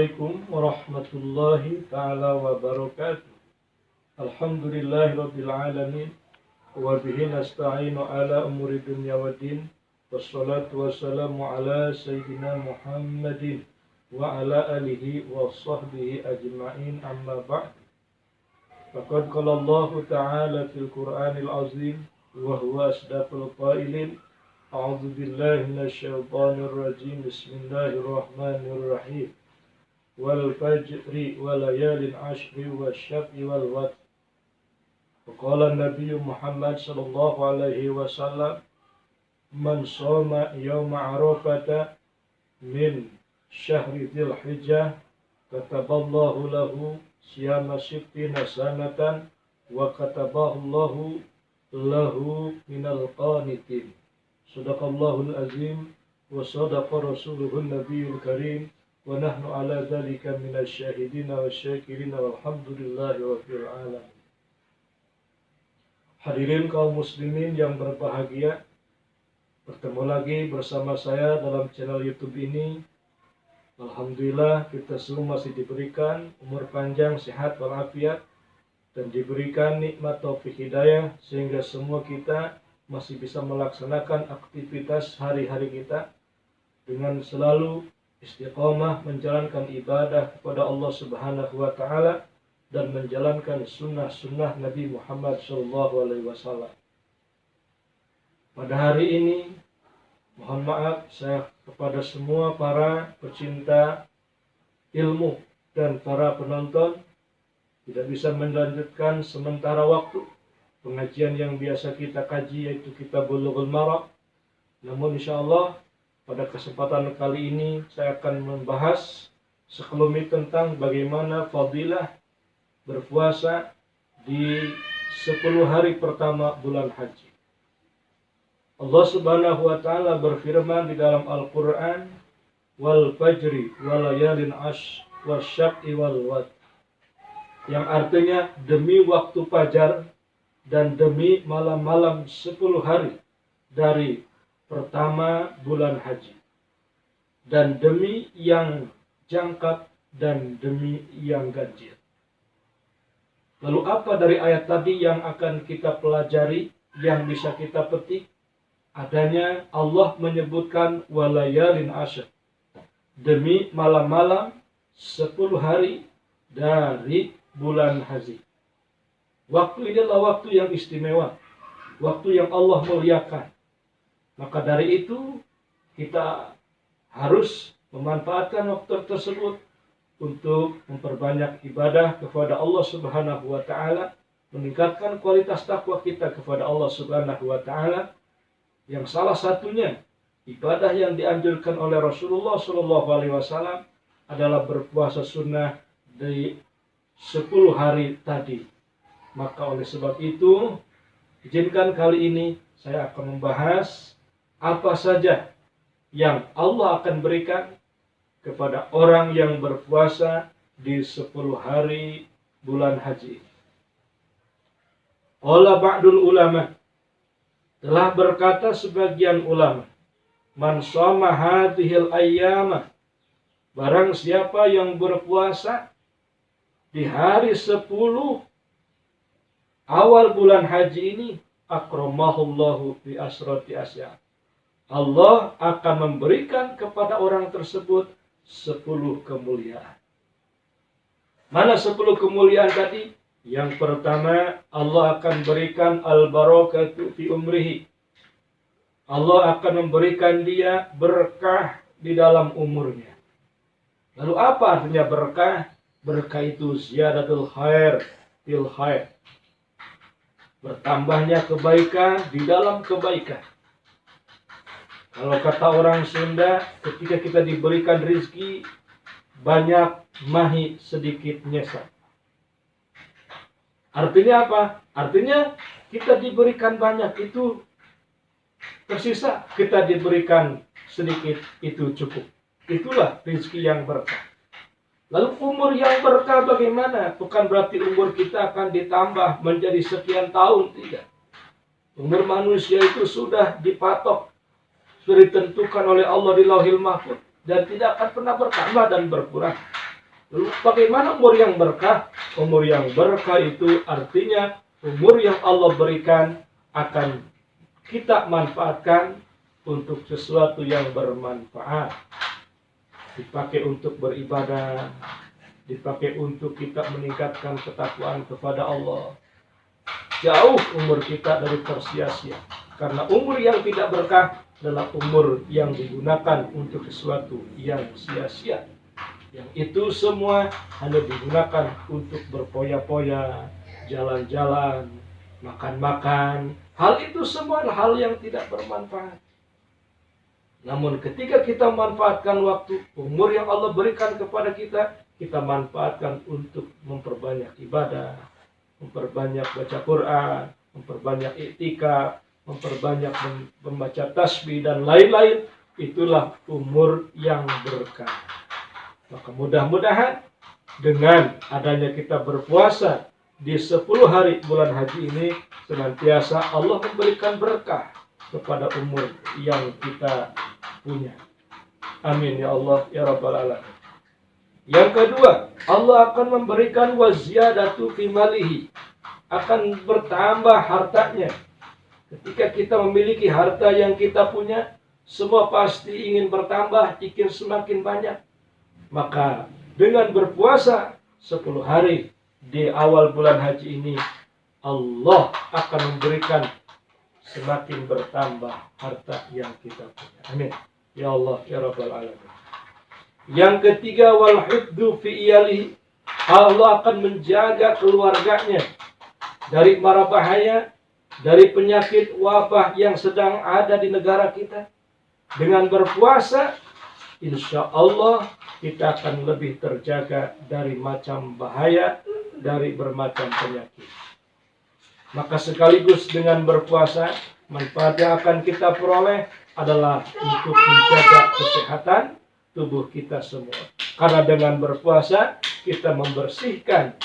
Assalamualaikum warahmatullahi ta'ala wabarakatuh. Alhamdulillahi rabbil alamin. Wa bihi nasta'inu ala umuri dunya wa din. Wassalatu wassalamu ala sayyidina Muhammadin wa ala alihi wa sahbihi ajma'in, amma ba'd. Faqad qala Allah ta'ala fil Qur'anil azim wa huwa asdaqul qailin. A'udzu billahi minasyaitonir rajim. Bismillahirrahmanirrahim. Wal fajri wa layalin ashri wasyaf'i wal watr. Qala Nabi Muhammad sallallahu alaihi wasallam, man shoma yawma arafata min syahri dzil hijjah kataballahu lahu siyama sittina sanatan wa kataballahu lahu minal qanitin. Sadaqallahul azim wa sadaqa rasuluhun nabiyul karim wa nahnu ala dzalika minasy syahidina wasyakirina walhamdulillahi rabbil alamin. Hadirin kaum muslimin yang berbahagia, bertemu lagi bersama saya dalam channel YouTube ini. Alhamdulillah kita semua masih diberikan umur panjang, sehat walafiat, dan diberikan nikmat taufik hidayah sehingga semua kita masih bisa melaksanakan aktivitas hari-hari kita dengan selalu istiqomah menjalankan ibadah kepada Allah Subhanahu wa taala dan menjalankan sunnah-sunnah Nabi Muhammad SAW. Pada hari ini, mohon maaf saya kepada semua para pecinta ilmu dan para penonton tidak bisa melanjutkan sementara waktu pengajian yang biasa kita kaji, yaitu kitab Bulughul Maram. Namun insyaallah pada kesempatan kali ini saya akan membahas sekelumit tentang bagaimana fadilah berpuasa di 10 hari pertama bulan haji. Allah Subhanahu wa taala berfirman di dalam Al-Qur'an, wal fajri wa layalin ash wasyaf'i wal watr, yang artinya demi waktu fajar dan demi malam-malam 10 hari dari pertama bulan haji, dan demi yang jangkap dan demi yang ganjil. Lalu apa dari ayat tadi yang akan kita pelajari, yang bisa kita petik? Adanya Allah menyebutkan walayalin ashr, demi malam-malam 10 hari dari bulan haji. Waktu ini adalah waktu yang istimewa, waktu yang Allah muliakan. Maka dari itu kita harus memanfaatkan waktu tersebut untuk memperbanyak ibadah kepada Allah Subhanahu wa taala, meningkatkan kualitas takwa kita kepada Allah Subhanahu wa taala, yang salah satunya ibadah yang dianjurkan oleh Rasulullah SAW adalah berpuasa sunnah di 10 hari tadi. Maka oleh sebab itu, izinkan kali ini saya akan membahas apa saja yang Allah akan berikan kepada orang yang berpuasa di 10 hari bulan haji. Qala ba'dul ulama, telah berkata sebagian ulama, man shoma hadhil ayyama, barang siapa yang berpuasa di hari 10 awal bulan haji ini, akramahullahu bi asrati asya, Allah akan memberikan kepada orang tersebut 10 kemuliaan. Mana 10 kemuliaan tadi? Yang pertama, Allah akan berikan al-barakatu fi umrihi. Allah akan memberikan dia berkah di dalam umurnya. Lalu apa artinya berkah? Berkah itu ziyadatul khair fil khair, bertambahnya kebaikan di dalam kebaikan. Kalau kata orang Sunda, ketika kita diberikan rezeki, banyak mahi sedikit nyesat. Artinya apa? Artinya kita diberikan banyak itu tersisa, kita diberikan sedikit itu cukup. Itulah rezeki yang berkah. Lalu umur yang berkah bagaimana? Bukan berarti umur kita akan ditambah menjadi sekian tahun, tidak. Umur manusia itu sudah dipatok, sudah ditentukan oleh Allah di Lauhil Mahfuz, dan tidak akan pernah bertambah dan berkurang. Lalu bagaimana umur yang berkah? Umur yang berkah itu artinya umur yang Allah berikan akan kita manfaatkan untuk sesuatu yang bermanfaat. Dipakai untuk beribadah, dipakai untuk kita meningkatkan ketakwaan kepada Allah. Jauh umur kita dari tersia-sia. Karena umur yang tidak berkah adalah umur yang digunakan untuk sesuatu yang sia-sia. Yang itu semua hanya digunakan untuk berpoya-poya, jalan-jalan, makan-makan. Hal itu semua adalah hal yang tidak bermanfaat. Namun ketika kita manfaatkan waktu, umur yang Allah berikan kepada kita, kita manfaatkan untuk memperbanyak ibadah, memperbanyak baca Quran, memperbanyak iktikaf, memperbanyak membaca tasbih dan lain-lain. Itulah umur yang berkah. Maka mudah-mudahan dengan adanya kita berpuasa di 10 hari bulan haji ini, senantiasa Allah memberikan berkah kepada umur yang kita punya. Amin ya Allah ya Rabbal Alamin. Yang kedua, Allah akan memberikan waziyadatu fi malihi, akan bertambah hartanya. Ketika kita memiliki harta yang kita punya, semua pasti ingin bertambah, ingin semakin banyak. Maka dengan berpuasa 10 hari di awal bulan haji ini, Allah akan memberikan semakin bertambah harta yang kita punya. Amin. Ya Allah, ya Rabbal Alamin. Yang ketiga, wal hifdzu fi iyalihi, Allah akan menjaga keluarganya dari mara bahaya, dari penyakit wabah yang sedang ada di negara kita. Dengan berpuasa, insya Allah kita akan lebih terjaga dari macam bahaya, dari bermacam penyakit. Maka sekaligus dengan berpuasa, manfaat yang akan kita peroleh adalah untuk menjaga kesehatan tubuh kita semua. Karena dengan berpuasa, kita membersihkan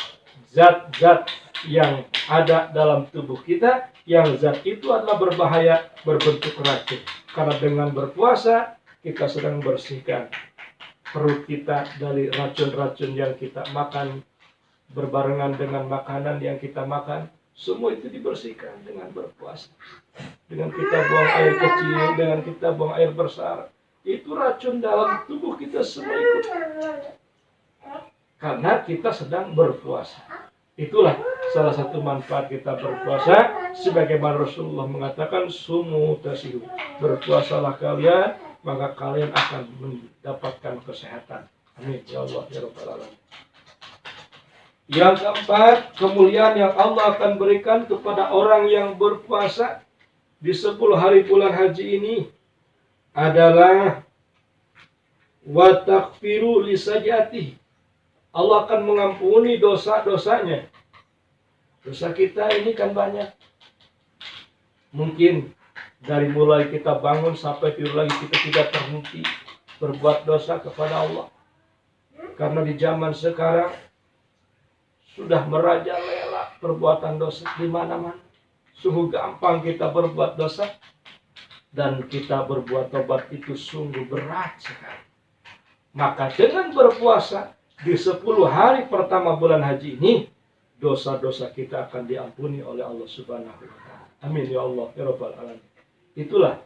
zat-zat yang ada dalam tubuh kita, yang zat itu adalah berbahaya, berbentuk racun. Karena dengan berpuasa, kita sedang membersihkan perut kita dari racun-racun yang kita makan, berbarengan dengan makanan yang kita makan. Semua itu dibersihkan dengan berpuasa. Dengan kita buang air kecil, dengan kita buang air besar, itu racun dalam tubuh kita semua ikut. Karena kita sedang berpuasa. Itulah salah satu manfaat kita berpuasa. Sebagaimana Rasulullah mengatakan, sumu tasihu, berpuasalah kalian, maka kalian akan mendapatkan kesehatan. Amin ya Allah ya Rabbal Alamin. Yang keempat, kemuliaan yang Allah akan berikan kepada orang yang berpuasa di 10 hari bulan haji ini adalah wa taghfiru li sajatihi. Allah akan mengampuni dosa-dosanya. Dosa kita ini kan banyak. Mungkin dari mulai kita bangun sampai tidur lagi kita tidak terhenti berbuat dosa kepada Allah. Karena di zaman sekarang sudah merajalela perbuatan dosa di mana-mana. Sungguh gampang kita berbuat dosa, dan kita berbuat tobat itu sungguh berat sekali. Maka dengan berpuasa di 10 hari pertama bulan haji ini, dosa-dosa kita akan diampuni oleh Allah Subhanahu wa Ta'ala. Amin ya Allah ya Rabbal Alamin. Itulah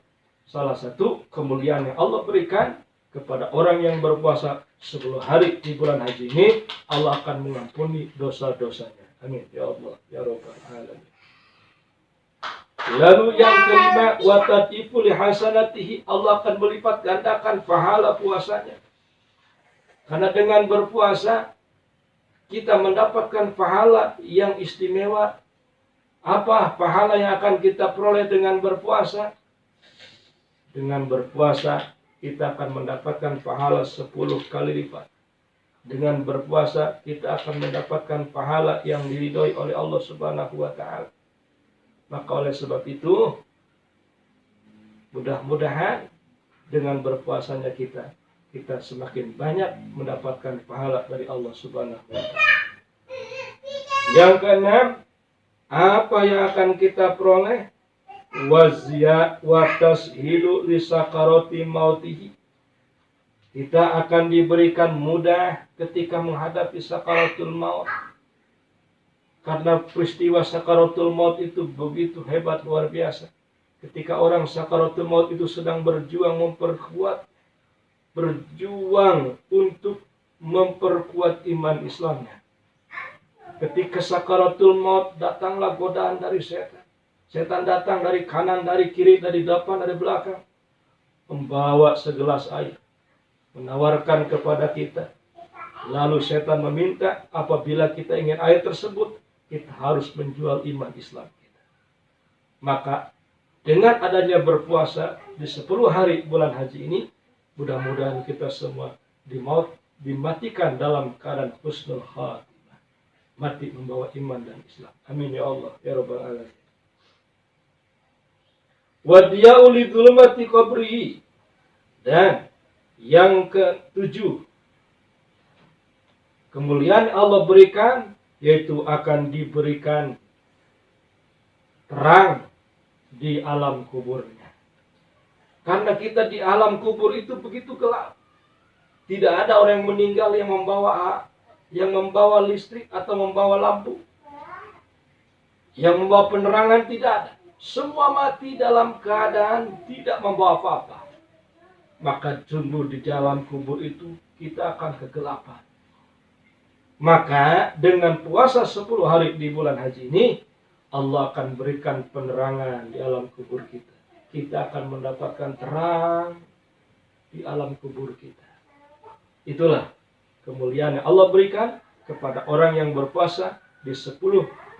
salah satu kemuliaan yang Allah berikan kepada orang yang berpuasa 10 hari di bulan haji ini. Allah akan mengampuni dosa-dosanya. Amin ya Allah ya Rabbal Alamin. Lalu yang kelima, wa tatifu li hasanatihi, Allah akan melipat gandakan pahala puasanya. Karena dengan berpuasa kita mendapatkan pahala yang istimewa. Apa pahala yang akan kita peroleh dengan berpuasa? Dengan berpuasa kita akan mendapatkan pahala 10 kali lipat. Dengan berpuasa kita akan mendapatkan pahala yang diridhoi oleh Allah Subhanahu wa Ta'ala. Maka oleh sebab itu, mudah-mudahan dengan berpuasanya kita semakin banyak mendapatkan pahala dari Allah Subhanahu wa Ta'ala. Yang keenam, apa yang akan kita peroleh? Wazia wa tashilu li sakarati mautihi. Kita akan diberikan mudah ketika menghadapi sakaratul maut. Karena peristiwa sakaratul maut itu begitu hebat, luar biasa. Ketika orang sakaratul maut itu sedang berjuang untuk memperkuat iman Islamnya. Ketika sakaratul maut, datanglah godaan dari setan. Setan datang dari kanan, dari kiri, dari depan, dari belakang, membawa segelas air, menawarkan kepada kita. Lalu setan meminta apabila kita ingin air tersebut, kita harus menjual iman Islam kita. Maka dengan adanya berpuasa di 10 hari bulan haji ini, mudah-mudahan kita semua dimatikan dalam keadaan husnul khatimah, mati membawa iman dan Islam. Amin ya Allah ya rabbal alamin. Wa diya'u li dzulumati qabrihi. Dan yang ke-7, kemuliaan Allah berikan, yaitu akan diberikan terang di alam kuburnya. Karena kita di alam kubur itu begitu gelap. Tidak ada orang yang meninggal yang membawa listrik atau membawa lampu, yang membawa penerangan, tidak ada. Semua mati dalam keadaan tidak membawa apa-apa. Maka sungguh di dalam kubur itu kita akan kegelapan. Maka dengan puasa 10 hari di bulan haji ini, Allah akan berikan penerangan di alam kubur kita. Kita akan mendapatkan terang di alam kubur kita. Itulah kemuliaan yang Allah berikan kepada orang yang berpuasa di 10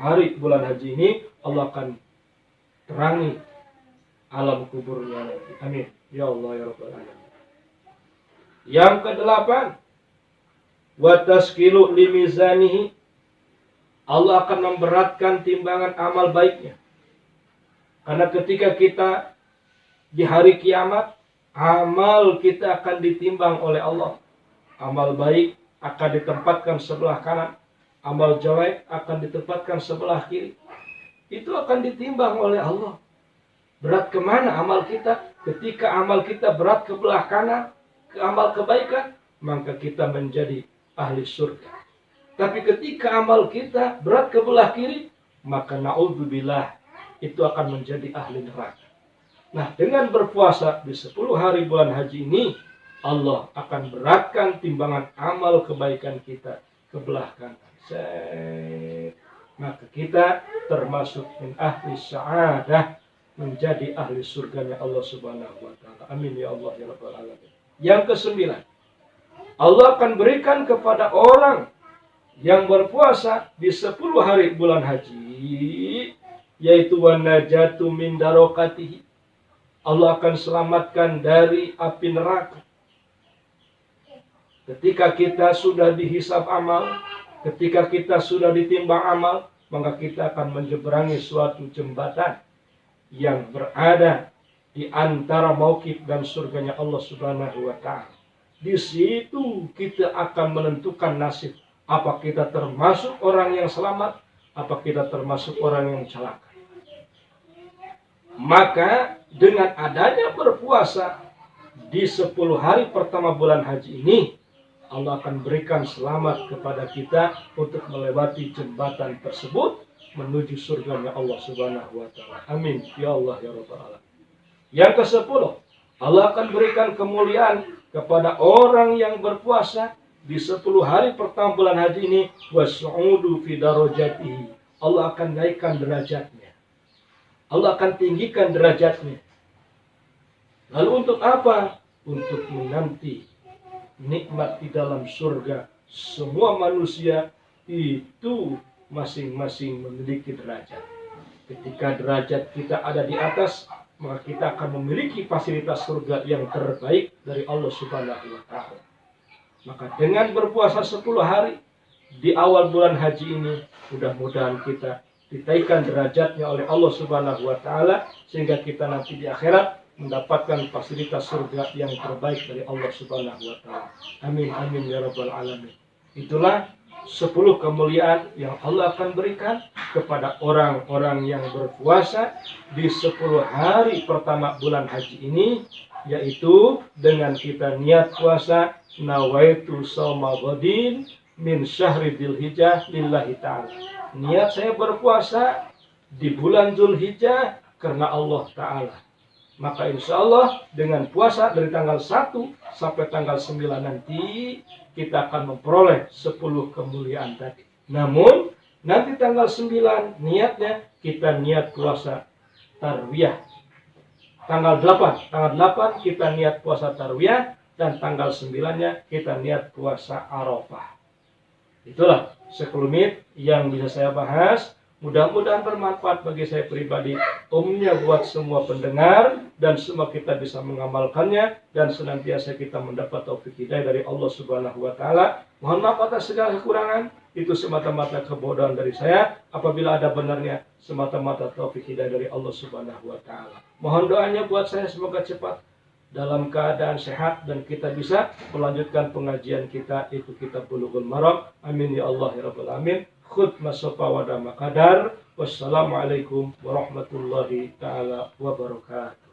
hari bulan haji ini. Allah akan terangi alam kuburnya nanti. Amin. Ya Allah ya Rabbal Alamin. Yang ke-8, wa taskilu limizanihi. Allah akan memberatkan timbangan amal baiknya. Karena ketika kita di hari kiamat, amal kita akan ditimbang oleh Allah. Amal baik akan ditempatkan sebelah kanan, amal jelek akan ditempatkan sebelah kiri. Itu akan ditimbang oleh Allah. Berat kemana amal kita? Ketika amal kita berat ke belah kanan, ke amal kebaikan, maka kita menjadi ahli surga. Tapi ketika amal kita berat ke belah kiri, maka na'udzubillah, itu akan menjadi ahli neraka. Nah, dengan berpuasa di 10 hari bulan haji ini, Allah akan beratkan timbangan amal kebaikan kita ke belah kanan. Maka kita termasuk min ahli sa'adah, menjadi ahli surganya Allah Subhanahu wa taala. Amin ya Allah ya rabbal alamin. Yang ke-9, Allah akan berikan kepada orang yang berpuasa di 10 hari bulan haji, yaitu wanajatu min darokatihi. Allah akan selamatkan dari api neraka. Ketika kita sudah dihisab amal, ketika kita sudah ditimbang amal, maka kita akan menyeberangi suatu jembatan yang berada di antara mauqif dan surganya Allah Subhanahu wa taala. Di situ kita akan menentukan nasib. Apa kita termasuk orang yang selamat, apa kita termasuk orang yang celaka. Maka dengan adanya berpuasa di 10 hari pertama bulan haji ini, Allah akan berikan selamat kepada kita untuk melewati jembatan tersebut menuju surganya Allah Subhanahu wa taala. Amin ya Allah ya rabbal alamin. Yang ke-10, Allah akan berikan kemuliaan kepada orang yang berpuasa di 10 hari pertama bulan haji ini, wasu'udu fi darajatihi. Allah akan naikkan derajatnya. Allah akan tinggikan derajatnya. Lalu untuk apa? Untuk menanti nikmat di dalam surga. Semua manusia itu masing-masing memiliki derajat. Ketika derajat kita ada di atas, maka kita akan memiliki fasilitas surga yang terbaik dari Allah Subhanahu wa taala. Maka dengan berpuasa 10 hari di awal bulan haji ini, mudah-mudahan kita ditaikkan derajatnya oleh Allah Subhanahu wa taala, sehingga kita nanti di akhirat mendapatkan fasilitas surga yang terbaik dari Allah Subhanahu wa taala. Amin amin ya rabbal alamin. Itulah 10 kemuliaan yang Allah akan berikan kepada orang-orang yang berpuasa di 10 hari pertama bulan haji ini, yaitu dengan kita niat puasa nawaitu shauma ghadin min syahri dzulhijjah lillahi ta'ala. Niat saya berpuasa di bulan Dzulhijjah karena Allah Ta'ala. Maka insya Allah dengan puasa dari tanggal 1 sampai tanggal 9 nanti kita akan memperoleh 10 kemuliaan tadi. Namun nanti tanggal 9 niatnya kita niat puasa tarwiyah. Tanggal 8 kita niat puasa tarwiyah dan tanggal 9-nya kita niat puasa Arafah. Itulah sekelumit yang bisa saya bahas. Mudah-mudahan bermanfaat bagi saya pribadi, umumnya buat semua pendengar, dan semua kita bisa mengamalkannya, dan senantiasa kita mendapat taufik hidayah dari Allah Subhanahu wa Ta'ala. Mohon maaf atas segala kekurangan, itu semata-mata kebodohan dari saya. Apabila ada benarnya, semata-mata taufik hidayah dari Allah Subhanahu wa Ta'ala. Mohon doanya buat saya semoga cepat dalam keadaan sehat dan kita bisa melanjutkan pengajian kita, itu kitab Bulughul Maram. Amin ya Allah ya Rabbal Alamin. Khutbah sopa wa dama qadar. Wassalamualaikum warahmatullahi ta'ala wabarakatuh.